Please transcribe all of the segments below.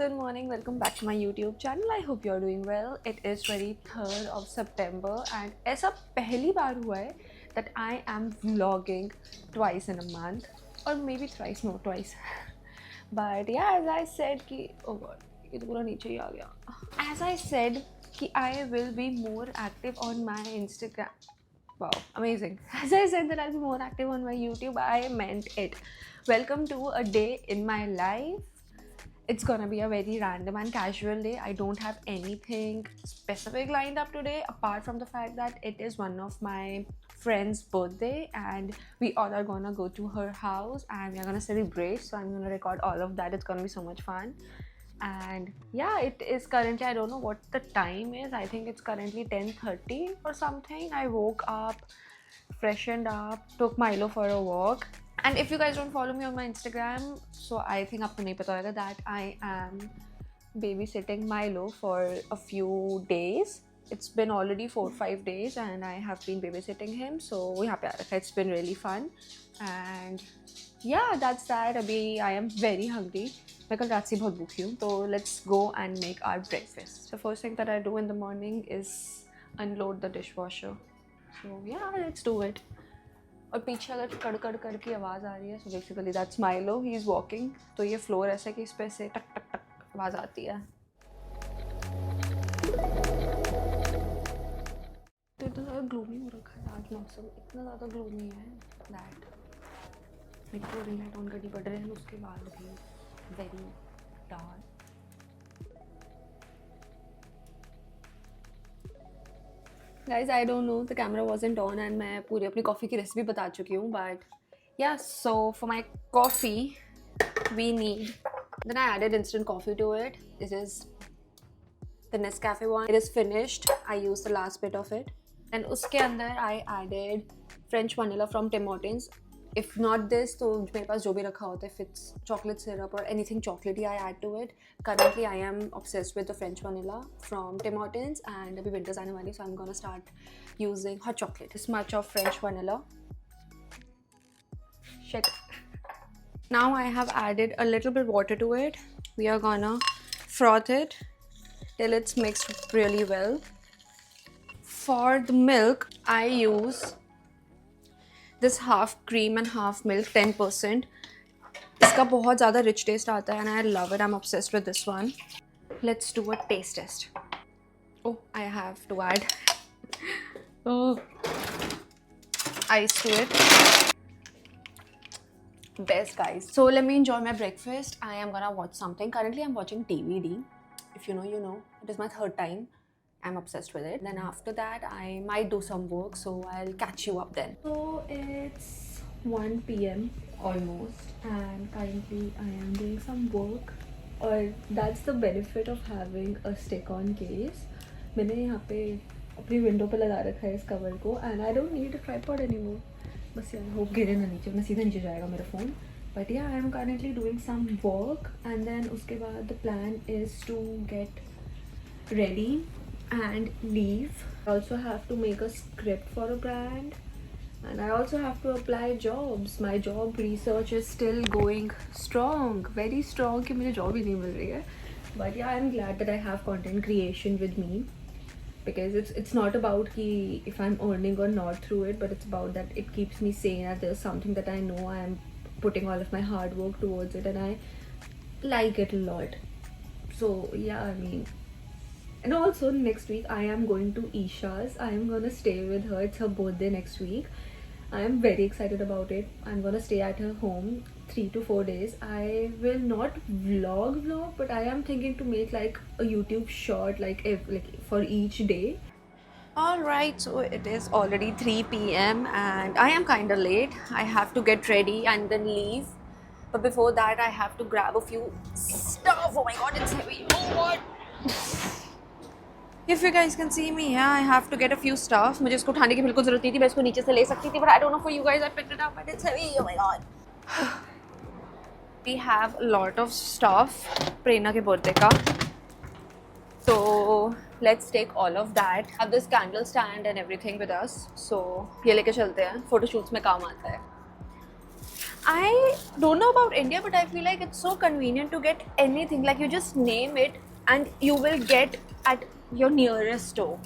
good morning. Welcome back to my YouTube channel. I hope you're doing well. It is 23rd of September and ऐसा पहली बार हुआ है that I am vlogging twice in a month or maybe thrice, no twice. But yeah, as I said कि oh god, ये तो पूरा नीचे ही आ गया. As I said कि I will be more active on my Instagram. Wow, amazing. As I said that I'll be more active on my YouTube, I meant it. Welcome to a day in my life. It's gonna be a very random and casual day. I don't have anything specific lined up today apart from the fact that it is one of my friend's birthday and we all are gonna go to her house and we're gonna celebrate. So I'm gonna record all of that. It's gonna be so much fun. And yeah, it is currently, I don't know what the time is. I think it's currently 10:30 or something. I woke up, freshened up, took Milo for a walk. And if you guys don't follow me on my Instagram, so I think आपको नहीं पता होगा that I am babysitting Milo for a few days. It's been already 4-5 days and I have been babysitting him. So यहाँ पे आ रखा है. It's been really fun. And yeah, that's that. अभी I am very hungry. मैं कल रात से बहुत भूखी हूँ. So let's go and make our breakfast. The first thing that I do in the morning is unload the dishwasher. So yeah, let's do it. और पीछे अगर कड़ कड़ की आवाज़ आ रही है so basically that's Milo, he is walking. तो ये फ्लोर ऐसा कि इस पे से टक टक टक आवाज़ आती है. तो इतना ज़्यादा ग्लूमी हो रखा है आज मौसम, इतना ज़्यादा ग्लूमी है दैट मेरे को रिंग लाइट ऑन करनी पड़ रही है. उसके बाद भी very dark. Guys, I don't know, the camera wasn't on and मैं पूरी अपनी कॉफ़ी की रेसिपी बता चुकी हूँ. But yeah, so for my coffee we need, then I added instant coffee to it. This is the Nescafe one. It is finished. I used the last bit of it. And उसके अंदर I added French vanilla from Tim Hortons. If not this, तो मेरे पास जो भी रखा होता है, if it's chocolate syrup or anything chocolatey, I add to it. Currently, I am obsessed with the French vanilla from Tim Hortons, and अभी winters आने वाली, so I'm gonna start using hot chocolate. This much of French vanilla. Shit. Now I have added a little bit water to it. We are gonna froth it till it's mixed really well. For the milk, I use this half cream and half milk, 10%. इसका बहुत ज़्यादा rich taste आता है and I love it. I'm obsessed with this one. Let's do a taste test. Oh, I have to add ice to it. Best, guys. So let me enjoy my breakfast. I am gonna watch something. Currently, I'm watching TVD. If you know, you know. It is my third time. I'm obsessed with it. Then after that, I might do some work, so I'll catch you up then. So it's 1 p.m. almost, and currently I am doing some work. Or that's the benefit of having a stick-on case. मैंने यहाँ पे अपनी window पे लगा रखा है इस cover को, and I don't need a tripod anymore. बस यार होप गिरे ना नीचे, मैं सीधा नीचे जाएगा मेरा phone. But yeah, I am currently doing some work, and then उसके बाद the plan is to get ready and leave. I also have to make a script for a brand and I also have to apply jobs. My job research is still going strong, very strong कि मुझे job ही नहीं मिल रही है. But yeah, I'm glad that I have content creation with me because it's not about कि if I'm earning or not through it, but it's about that it keeps me sane, that there's something that I know I am putting all of my hard work towards it and I like it a lot. So yeah, I mean, and also next week I am going to Isha's. I am gonna stay with her. It's her birthday next week. I am very excited about it. I'm gonna stay at her home 3 to 4 days. I will not vlog, but I am thinking to make like a YouTube short like for each day. Alright, so it is already 3 p.m. and I am kinda late. I have to get ready and then leave. But before that, I have to grab a few stuff. Oh my god, it's heavy. Oh god. If you guys can see me, yeah, I have to get a few stuff. मुझे इसको उठाने की बिल्कुल ज़रूरत नहीं थी. मैं इसको नीचे से ले सकती थी, but I don't know for you guys. I picked it up, but it's heavy. Oh my god. We have a lot of stuff. Prerna के birthday का. So let's take all of that. Have this candle stand and everything with us. So ये लेके चलते हैं. Photo shoots में काम आता है. I don't know about India, but I feel like it's so convenient to get anything. Like you just name it and you will get at your nearest store.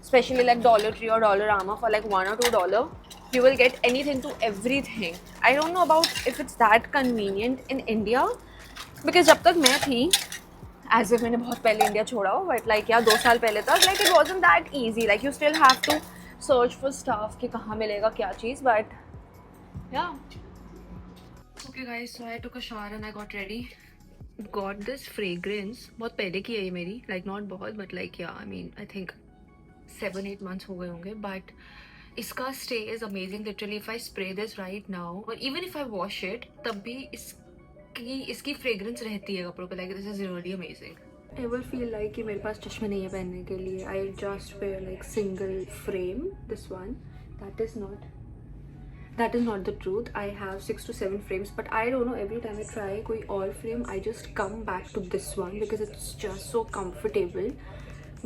Especially like Dollar Tree or Dollarama for like $1 or $2. You will get anything to everything. I don't know about if it's that convenient in India. Because जब तक मैं थी, as if मैंने बहुत पहले India छोड़ा हो, but like या 2 साल पहले तक, like it wasn't that easy. Like you still have to search for stuff कि कहाँ मिलेगा क्या चीज़, but yeah. Okay guys, so I took a shower and I got ready. Got this fragrance. बहुत पहले की है ये मेरी. Like not बहुत, but like yeah, I mean I think 7-8 months हो गए होंगे. But इसका stay is amazing. Literally, if I spray this right now, or even if I wash it, तब भी इसकी fragrance रहती है कपड़ों पे. Like this is really amazing. Ever feel like कि मेरे पास चश्मे नहीं है पहनने के लिए? I just wear like single frame. This one. That is not the truth. I have 6 to 7 frames, but I don't know, every time I try koi और frame, I just come back to this one because it's just so comfortable.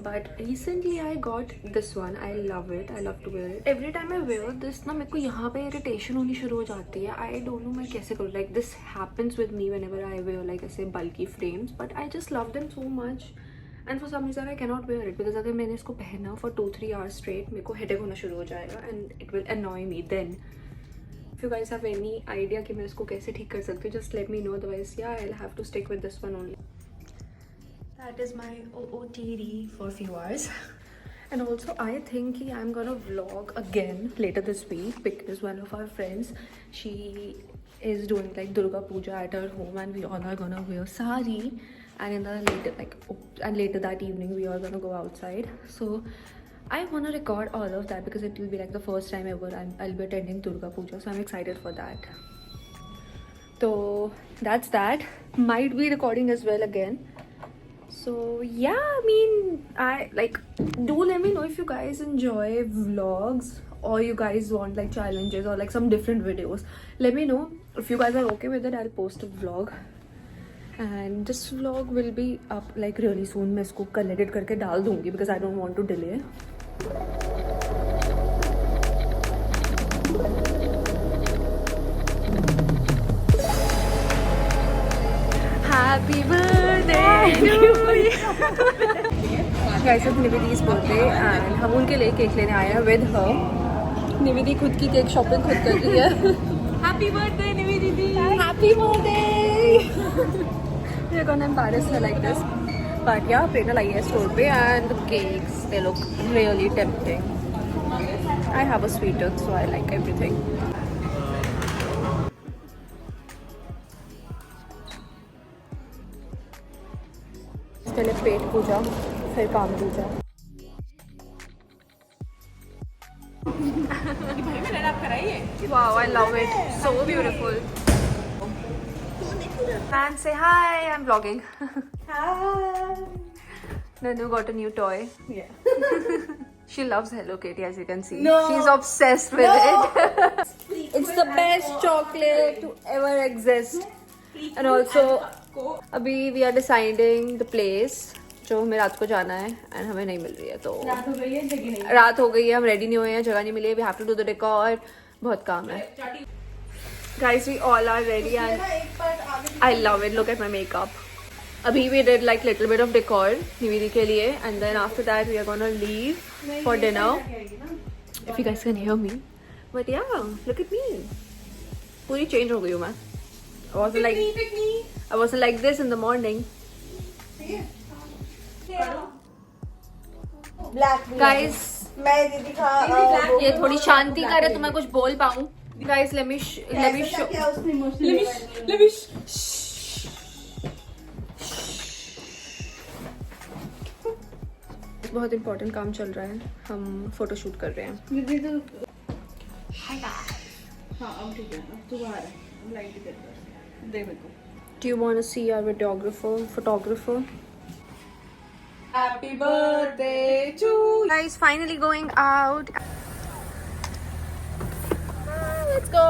But recently I got this one. I love it. I love to wear it. Every time I wear this ना मेरे को यहाँ पे irritation होनी शुरू हो जाती है. I don't know मैं कैसे करूँ. Like this happens with me whenever I wear like ऐसे bulky frames, but I just love them so much. And for some reason I cannot wear it because अगर मैंने इसको पहना for 2-3 hours straight, मेरे को headache होना शुरू हो जाएगा and it will annoy me then. If you guys have any idea कि मैं इसको कैसे ठीक कर सकती हूँ, just let me know. Otherwise, yeah, I'll have to stick with this one only. That is my OOTD for a few hours. And also, I think I'm gonna vlog again later this week because one of our friends, she is doing like Durga Puja at her home, and we all are gonna wear sari. And in the later that evening, we are gonna go outside. So I want to record all of that because it will be like the first time ever I'll be attending Durga Puja, so I'm excited for that. So that's that. Might be recording as well again. So yeah, I mean, do let me know if you guys enjoy vlogs or you guys want like challenges or like some different videos. Let me know. If you guys are okay with it, I'll post a vlog. And this vlog will be up like really soon. मैं इसको कल edit करके डाल दूँगी because I don't want to delay. Happy birthday to you. Guys, it's Nividi's birthday and हम उनके लिए cake लेने आए हैं with her. निविदी खुद की केक शॉपिंग खुद कर रही है. Happy birthday निविदी. Happy birthday. We're gonna embarrass her like this. But yeah, Prerna लाई है store पे and the cakes, they look really tempting. I have a sweet tooth, so I like everything. पहले पेट पूजा, फिर काम पूजा. Wow, I love it. So beautiful. And say hi. I'm vlogging. Hi. Nanu got a new toy. Yeah. She loves Hello Kitty, as you can see. No. She's obsessed with it. It's the best chocolate to ever exist. And also, अभी we are deciding the place जो हमें रात को जाना है and हमें नहीं मिल रही है तो रात हो गई है हम रेडी नहीं हुए हैं जगह नहीं मिली है we have to do the decor बहुत काम है. Guys, we all are ready and I love it. Look at my makeup. Abhi we did like little bit of decor Nividi ke liye and then after that we are gonna leave for dinner. If you guys can hear me. But yeah, look at me. Puri change ho gayi hu main. I wasn't like this in the morning. Guys, ये थोड़ी शांति करे तो मैं कुछ बोल पाऊँ. Guys, let me show. बहुत important काम चल रहा है. हम फोटो शूट कर रहे हैं. Do you want to see our photographer? Happy birthday to you. Guys, finally going out. Let's go.